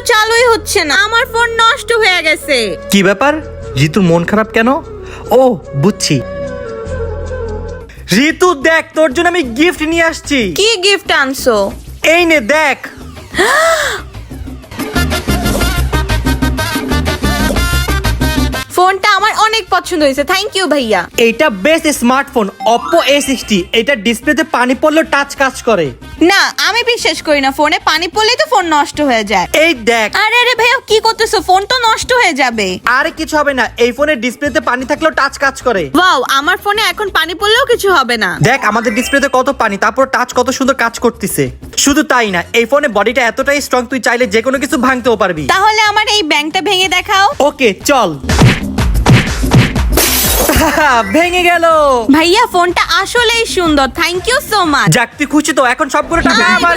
চালুই হচ্ছে না, আমার ফোন নষ্ট হয়ে গেছে। কি ব্যাপার, ঋতুর মন খারাপ কেন? ও বুঝছি। ঋতু দেখ, তোর জন্য আমি গিফট নিয়ে আসছি। কি গিফট আনছো? এই নে দেখ। ফোনটা আমার অনেক পছন্দ হয়েছে, থ্যাংক ইউ ভাইয়া। এইটা বেস্ট স্মার্টফোন Oppo A60। এটা ডিসপ্লেতে পানি পড়লেও টাচ কাজ করে। না, আমি বিশ্বাস করি না, ফোনে পানি পড়লেই তো ফোন নষ্ট হয়ে যায়। এই দেখ। আরে আরে ভাইয়া কি করতেছো, ফোন তো নষ্ট হয়ে যাবে। আরে কিছু হবে না, এই ফোনের ডিসপ্লেতে পানি থাকলেও টাচ কাজ করে। ওয়াও, আমার ফোনে এখন পানি পড়লেও কিছু হবে না। দেখ আমাদের ডিসপ্লেতে কত পানি, তারপর টাচ কত সুন্দর কাজ করতেছে। শুধু তাই না, এই ফোনে বডিটা এতটাই স্ট্রং, তুই চাইলে যে কোনো কিছু ভাঙতেও পারবি। তাহলে আমার এই ব্যাংকটা ভেঙে দেখাও। ওকে চল। ভেঙে গেল। ভাইয়া ফোনটা আসলেই সুন্দর, থ্যাংক ইউ সো মাচ। যাক তুই খুশি তো? এখন সবগুলো টাকা আমার।